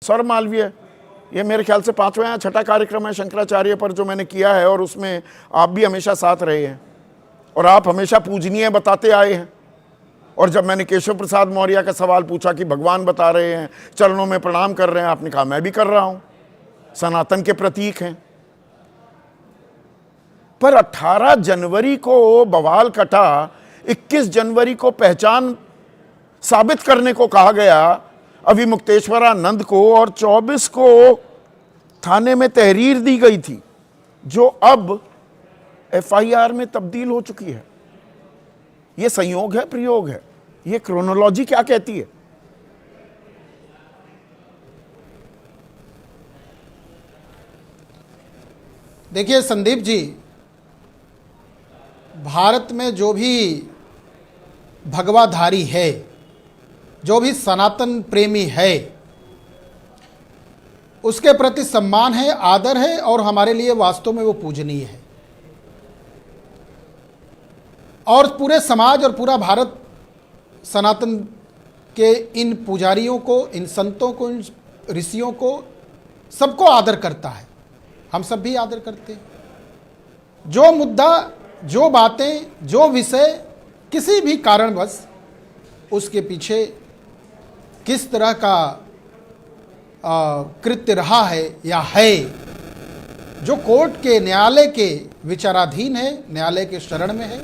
सौरभ मालवीय, ये मेरे ख्याल से 5वां या 6ठा कार्यक्रम है शंकराचार्य पर जो मैंने किया है, और उसमें आप भी हमेशा साथ रहे हैं और आप हमेशा पूजनीय बताते आए हैं। और जब मैंने केशव प्रसाद मौर्य का सवाल पूछा कि भगवान बता रहे हैं, चरणों में प्रणाम कर रहे हैं, आपने कहा मैं भी कर रहा हूं, सनातन के प्रतीक हैं। पर 18 जनवरी को बवाल कटा, 21 जनवरी को पहचान साबित करने को कहा गया अभिमुक्तेश्वरानंद को, और 24 को थाने में तहरीर दी गई थी जो अब FIR में तब्दील हो चुकी है। यह संयोग है, प्रयोग है? यह क्रोनोलॉजी क्या कहती है? देखिए संदीप जी, भारत में जो भी भगवाधारी है, जो भी सनातन प्रेमी है, उसके प्रति सम्मान है, आदर है, और हमारे लिए वास्तव में वो पूजनीय है। और पूरे समाज और पूरा भारत सनातन के इन पुजारियों को, इन संतों को, इन ऋषियों को, सबको आदर करता है। हम सब भी आदर करते हैं। जो मुद्दा, जो बातें, जो विषय किसी भी कारणवश उसके पीछे किस तरह का कृत्य रहा है या है, जो कोर्ट के, न्यायालय के विचाराधीन है, न्यायालय के शरण में है,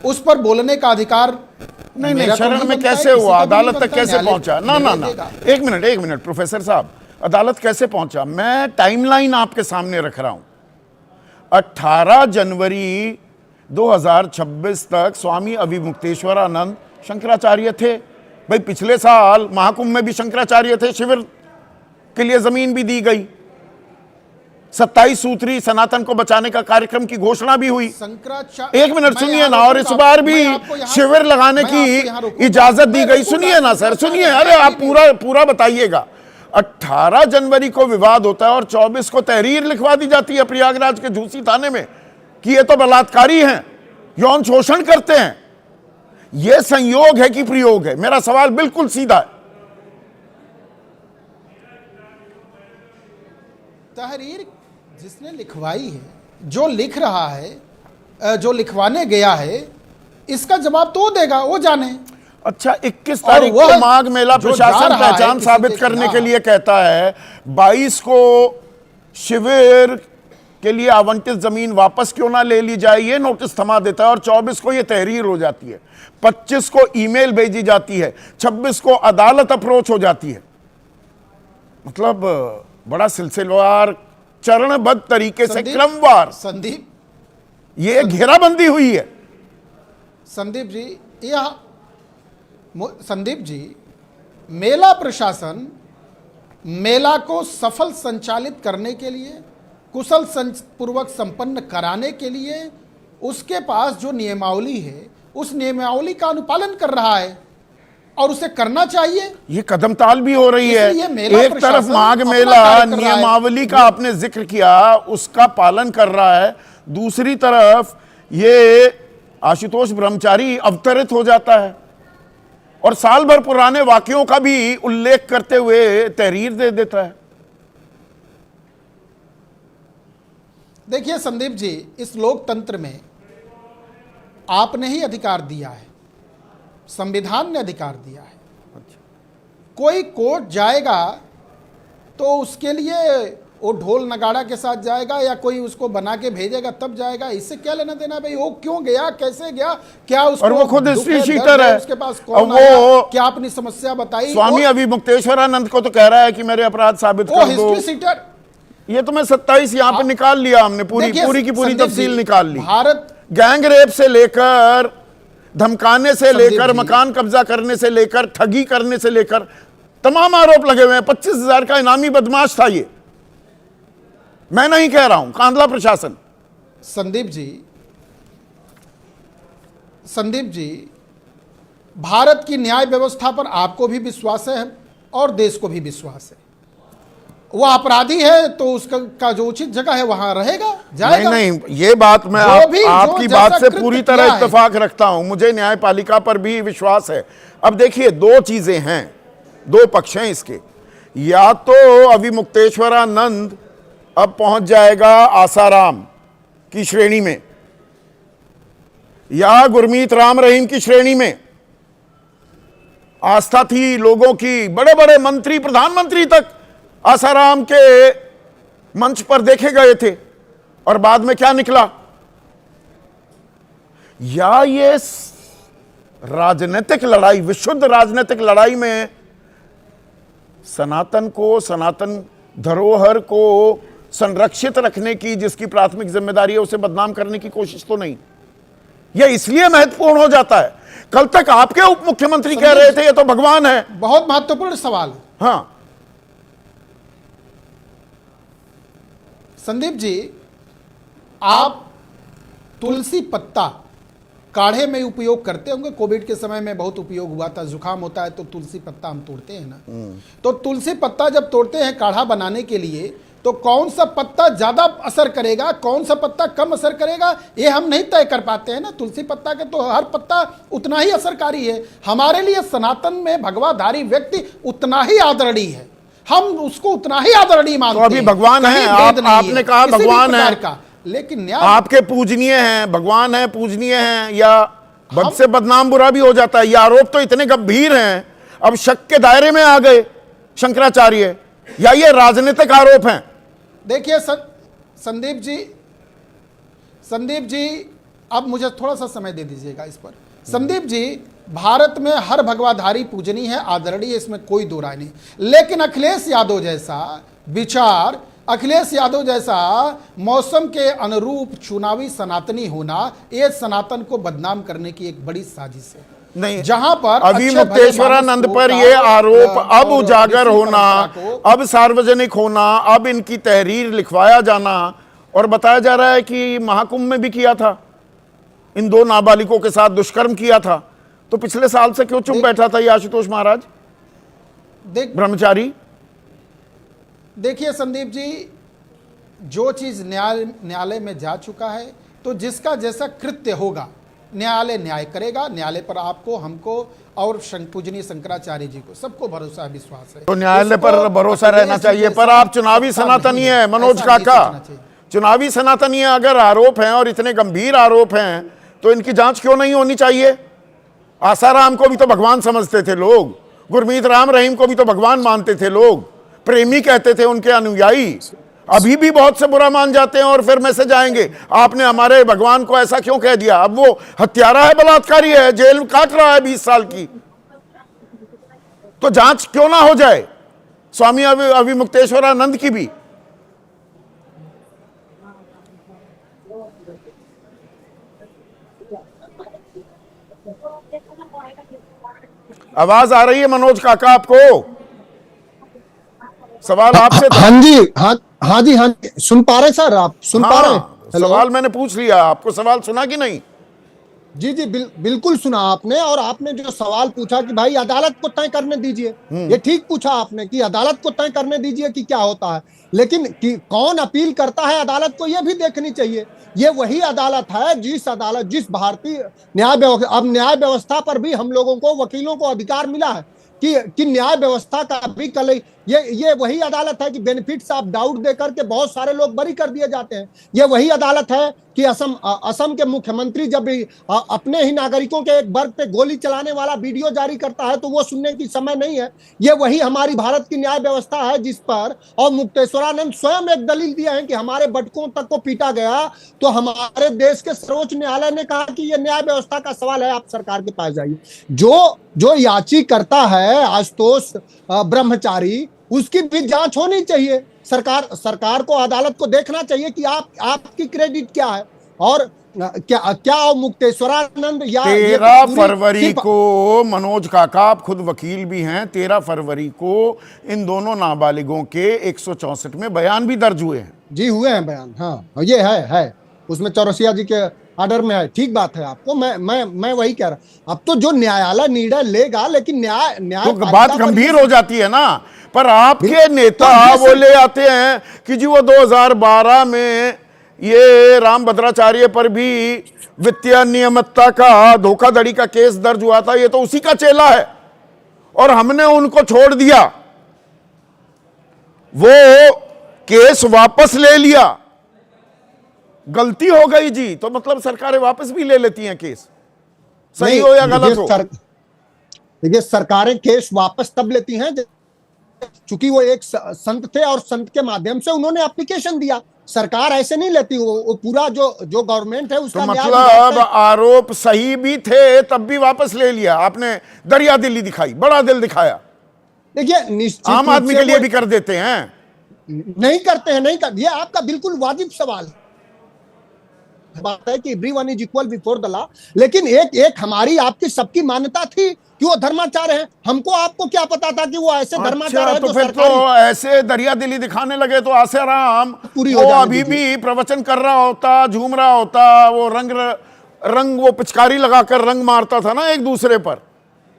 उस पर बोलने का अधिकार नहीं, शरण में कैसे हुआ? अदालत तक कैसे पहुंचा? ना, एक मिनट प्रोफेसर साहब, अदालत कैसे पहुंचा? मैं टाइमलाइन आपके सामने रख रहा हूं। 18 जनवरी 2026 तक स्वामी अभिमुक्तेश्वरानंद शंकराचार्य थे। भाई पिछले साल महाकुंभ में भी शंकराचार्य थे, शिविर के लिए जमीन भी दी गई, 27 सूत्री सनातन को बचाने का कार्यक्रम की घोषणा भी हुई। एक मिनट सुनिए ना, और इस बार भी शिविर लगाने की इजाजत दी गई। सुनिए ना सर, सुनिए, अरे आप पूरा बताइएगा। 18 जनवरी को विवाद होता है और 24 को तहरीर लिखवा दी जाती है प्रयागराज के झूसी थाने में कि ये तो बलात्कारी हैं, यौन शोषण करते हैं। यह संयोग है कि प्रयोग है? मेरा सवाल बिल्कुल सीधा है। तहरीर जिसने लिखवाई है, जो लिख रहा है, जो लिखवाने गया है, इसका जवाब तो देगा, वो जाने। अच्छा, 21 तारीख को माघ मेला प्रशासन पहचान साबित करने के लिए कहता है, 22 को शिविर के लिए आवंटित जमीन वापस क्यों ना ले ली जाए, ये नोटिस थमा देता है, और 24 को ये तहरीर हो जाती है, 25 को ईमेल भेजी जाती है, 26 को अदालत अप्रोच हो जाती है। मतलब बड़ा सिलसिलेवार, चरणबद्ध तरीके से, क्रमवार संदीप ये घेराबंदी हुई है। संदीप जी, मेला प्रशासन मेला को सफल संचालित करने के लिए, कुशल पूर्वक संपन्न कराने के लिए उसके पास जो नियमावली है, उस नियमावली का अनुपालन कर रहा है और उसे करना चाहिए। ये कदमताल भी हो रही है। एक तरफ माघ मेला नियमावली का आपने जिक्र किया, उसका पालन कर रहा है, दूसरी तरफ ये आशुतोष ब्रह्मचारी अवतरित हो जाता है और साल भर पुराने वाक्यों का भी उल्लेख करते हुए तहरीर दे देता है। देखिए संदीप जी, इस लोकतंत्र में आपने ही अधिकार दिया है, संविधान ने अधिकार दिया है। अच्छा। कोई कोर्ट जाएगा तो उसके लिए वो ढोल नगाड़ा के साथ जाएगा या कोई उसको बना के भेजेगा तब जाएगा? इससे क्या लेना देना भाई? वो क्यों गया, कैसे गया, क्या उसको, और वो खुद हिस्ट्री शीटर है, उसके पास कौन आया, क्या अपनी समस्या बताई? स्वामी अभिमुक्तेश्वरानंद को तो कह रहा है कि मेरे अपराध साबित कर दो। हिस्ट्री शीटर, ये तो मैं 27 यहाँ पे निकाल लिया हमने, पूरी की पूरी तफसील निकाल ली। भारत गैंग रेप से लेकर, धमकाने से लेकर, मकान कब्जा करने से लेकर, ठगी करने से लेकर तमाम आरोप लगे हुए हैं। 25,000 का इनामी बदमाश था ये, मैं नहीं कह रहा हूं, कांधला प्रशासन। संदीप जी, भारत की न्याय व्यवस्था पर आपको भी विश्वास है और देश को भी विश्वास है। वो अपराधी है तो उसका जो उचित जगह है वहां रहेगा, जाएगा। नहीं, ये बात मैं आपकी बात से पूरी तरह इत्तेफाक रखता हूं। मुझे न्यायपालिका पर भी विश्वास है। अब देखिए, दो चीजें हैं, दो पक्ष हैं इसके। या तो अविमुक्तेश्वरानंद अब पहुंच जाएगा आसाराम की श्रेणी में या गुरमीत राम रहीम की श्रेणी में। आस्था थी लोगों की, बड़े बड़े मंत्री, प्रधानमंत्री तक आसाराम के मंच पर देखे गए थे, और बाद में क्या निकला? या ये राजनीतिक लड़ाई, विशुद्ध राजनीतिक लड़ाई में सनातन को, सनातन धरोहर को संरक्षित रखने की जिसकी प्राथमिक जिम्मेदारी है उसे बदनाम करने की कोशिश तो नहीं। यह इसलिए महत्वपूर्ण हो जाता है। कल तक आपके उप मुख्यमंत्री कह रहे थे ये तो भगवान है। बहुत महत्वपूर्ण सवाल है। हाँ संदीप जी, आप तुलसी पत्ता काढ़े में उपयोग करते होंगे। कोविड के समय में बहुत उपयोग हुआ था। जुकाम होता है तो तुलसी पत्ता हम तोड़ते हैं ना, तो तुलसी पत्ता जब तोड़ते हैं काढ़ा बनाने के लिए, तो कौन सा पत्ता ज्यादा असर करेगा, कौन सा पत्ता कम असर करेगा, ये हम नहीं तय कर पाते हैं ना। तुलसी पत्ता के तो हर पत्ता उतना ही असरकारी है। हमारे लिए सनातन में भगवाधारी व्यक्ति उतना ही आदरणीय है, हम उसको उतना ही आदरणीय मानते हैं। तो अभी भगवान है, आपने कहा भगवान है, लेकिन आपके पूजनीय हैं, भगवान है, पूजनीय हैं, या बद से बदनाम बुरा भी हो जाता है। ये आरोप तो इतने गंभीर हैं, अब शक के दायरे में आ गए शंकराचार्य, या ये राजनीतिक आरोप हैं? देखिए संदीप जी अब मुझे थोड़ा सा समय दे दीजिएगा इस पर। संदीप जी, भारत में हर भगवाधारी पूजनीय है, आदरणीय, इसमें कोई दो राय नहीं। लेकिन अखिलेश यादव जैसा विचार, अखिलेश यादव जैसा मौसम के अनुरूप चुनावी सनातनी होना, ये सनातन को बदनाम करने की एक बड़ी साजिश है। नहीं, जहां पर अविमुक्तेश्वरानंद पर यह आरोप अब उजागर होना, अब सार्वजनिक होना, अब इनकी तहरीर लिखवाया जाना, और बताया जा रहा है कि महाकुंभ में भी किया था, इन दो नाबालिगों के साथ दुष्कर्म किया था, तो पिछले साल से क्यों चुप बैठा था ये आशुतोष महाराज ब्रह्मचारी? देखिए संदीप जी, जो चीज न्यायालय में जा चुका है, तो जिसका जैसा कृत्य होगा न्यायालय न्याय करेगा। न्यायालय पर आपको, हमको और पूजनीय शंकराचार्य जी को सबको भरोसा, विश्वास है। तो न्यायालय पर भरोसा रहना चाहिए। पर आप चुनावी सनातनी है मनोज काका, चुनावी सनातनी है। अगर आरोप हैं और इतने गंभीर आरोप हैं तो इनकी जांच क्यों नहीं होनी चाहिए? आसाराम को भी तो भगवान समझते थे लोग, गुरमीत राम रहीम को भी तो भगवान मानते थे लोग, प्रेमी कहते थे उनके अनुयायी। अभी भी बहुत से बुरा मान जाते हैं और फिर मैसेज आएंगे आपने हमारे भगवान को ऐसा क्यों कह दिया। अब वो हत्यारा है, बलात्कारी है, जेल काट रहा है 20 साल की, तो जांच क्यों ना हो जाए स्वामी अविमुक्तेश्वरानंद की भी? आवाज आ रही है मनोज काका आपको? सवाल आपसे था। हाँ जी, हाँ जी, सुन पा रहे सर? आप सुन पा रहे हैं? सवाल मैंने पूछ लिया, आपको सवाल सुना कि नहीं? जी जी, बिल्कुल सुना आपने। और आपने जो सवाल पूछा कि भाई अदालत को तय करने दीजिए, ये ठीक पूछा आपने कि अदालत को तय करने दीजिए कि क्या होता है, लेकिन कि कौन अपील करता है अदालत को, यह भी देखनी चाहिए। ये वही अदालत है जिस भारतीय न्याय व्यवस्था पर भी हम लोगों को, वकीलों को अधिकार मिला है कि न्याय व्यवस्था का भी कल ये वही अदालत है कि बेनिफिट्स ऑफ डाउट देकर के बहुत सारे लोग बरी कर दिए जाते हैं। ये वही अदालत है कि असम के मुख्यमंत्री जब भी अपने ही नागरिकों के एक वर्ग पे गोली चलाने वाला वीडियो जारी करता है तो वो सुनने की समय नहीं है। ये वही हमारी भारत की न्याय व्यवस्था है जिस पर और मुक्तेश्वरानंद स्वयं एक दलील दिया है कि हमारे बटुकों तक को पीटा गया, तो हमारे देश के सर्वोच्च न्यायालय ने कहा कि ये न्याय व्यवस्था का सवाल है, आप सरकार के पास जाइए। जो याची करता है आशुतोष ब्रह्मचारी, उसकी भी जांच होनी चाहिए। सरकार को, अदालत को देखना चाहिए कि आपकी क्रेडिट क्या है और क्या मुक्तेश्वरानंद या 13 फरवरी को मनोज काका, आप खुद वकील भी हैं, 13 फरवरी को इन दोनों नाबालिगों के 164 में बयान भी दर्ज हुए हैं। जी हुए हैं बयान, हाँ ये है उसमें चौरसिया जी के ऑर्डर में है। ठीक बात है आपको, मैं वही कह रहा। अब तो जो न्यायालय निर्णय लेगा, लेकिन न्याय तो बात गंभीर हो जाती है ना। पर आपके नेता वो ले आते हैं कि जी वो 2012 में ये राम भद्राचार्य पर भी वित्तीय अनियमितता का, धोखाधड़ी का केस दर्ज हुआ था, ये तो उसी का चेला है और हमने उनको छोड़ दिया। वो केस वापस ले लिया, गलती हो गई जी, तो मतलब सरकारें वापस भी ले लेती हैं केस, सही हो या गलत हो। देखिए सरकारें केस वापस तब लेती हैं चूंकि वो एक संत थे और संत के माध्यम से उन्होंने एप्लीकेशन दिया। सरकार ऐसे नहीं लेती, वो पूरा जो गवर्नमेंट है उसका तो मतलब आरोप सही भी थे तब भी वापस ले लिया आपने, दरिया दिली दिखाई, बड़ा दिल दिखाया। देखिए निश्चित आम आदमी के लिए भी कर देते हैं, नहीं करते हैं, नहीं कर, ये आपका बिल्कुल वाजिब सवाल बात है कि everyone is equal before the law, लेकिन एक हमारी आपकी सबकी मान्यता थी कि वो धर्माचार्य हैं। हमको आपको क्या पता था कि वो ऐसे धर्माचार्य हैं? तो फिर तो ऐसे दरिया दिली दिखाने लगे तो आसाराम पूरी वो अभी भी प्रवचन कर रहा होता, झूम रहा होता, वो रंग वो पिचकारी लगाकर रंग मारता था ना एक दूसरे पर,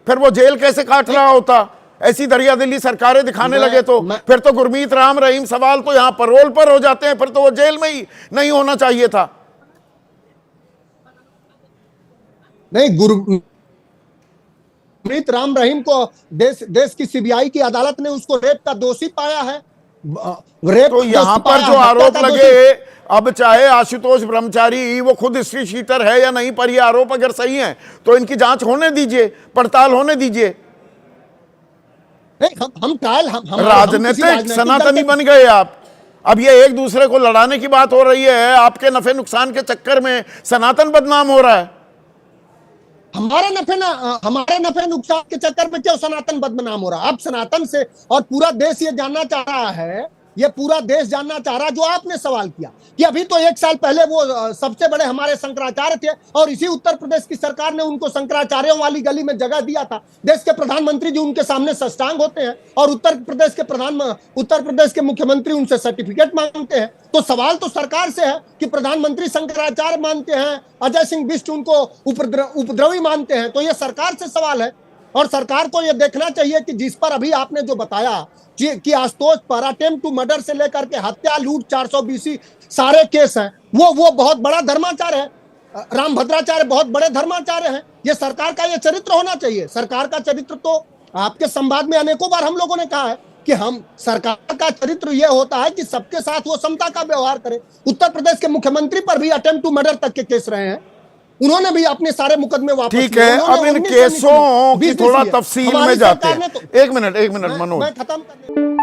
फिर वो जेल कैसे काट रहा होता? ऐसी दरिया दिली सरकारें दिखाने लगे तो फिर तो गुरमीत राम रहीम सवाल तो यहां परोल पर हो जाते हैं, फिर तो वो जेल में ही नहीं होना चाहिए था। नहीं, गुरमीत राम रहीम को देश की सीबीआई की अदालत ने उसको रेप का दोषी पाया है। रेप तो यहां पर जो आरोप लगे, अब चाहे आशुतोष ब्रह्मचारी वो खुद स्त्री शीटर है या नहीं, पर ये आरोप अगर सही है तो इनकी जांच होने दीजिए, पड़ताल होने दीजिए। हम ट्रायल राजनीतिक सनातनी बन गए आप। अब ये एक दूसरे को लड़ाने की बात हो रही है, आपके नफे नुकसान के चक्कर में सनातन बदनाम हो रहा है। हमारे नफे नुकसान के चक्कर में क्यों सनातन बदनाम हो रहा है? अब सनातन से और पूरा देश ये जानना चाह रहा है, ये पूरा देश जानना चाह रहा है, जो आपने सवाल किया कि अभी तो 1 साल पहले वो सबसे बड़े हमारे शंकराचार्य थे और इसी उत्तर प्रदेश की सरकार ने उनको शंकराचार्यों वाली गली में जगह दिया था। देश के प्रधानमंत्री जी उनके सामने साष्टांग होते हैं और उत्तर प्रदेश के मुख्यमंत्री उनसे सर्टिफिकेट मांगते हैं। तो सवाल तो सरकार से है कि प्रधानमंत्री शंकराचार्य मानते हैं, अजय सिंह बिष्ट उनको उपद्रवी मानते हैं, तो ये सरकार से सवाल है। और सरकार को यह देखना चाहिए कि जिस पर अभी आपने जो बताया कि आशुतोष पर अटेम्प्ट टू मर्डर से लेकर के हत्या, लूट, 420 सारे केस हैं, वो बहुत बड़ा धर्माचार्य है। रामभद्राचार्य बहुत बड़े धर्माचार्य हैं। ये सरकार का ये चरित्र होना चाहिए। सरकार का चरित्र तो आपके संवाद में अनेकों बार हम लोगों ने कहा है कि हम सरकार का चरित्र यह होता है कि सबके साथ वो समता का व्यवहार करे। उत्तर प्रदेश के मुख्यमंत्री पर भी अटेम्प्ट टू मर्डर तक के केस रहे हैं, उन्होंने भी अपने सारे मुकदमे वापस। ठीक है, अब इन केसों की थोड़ा तफसील में जाते हैं। एक मिनट मनोज, मैं खत्म कर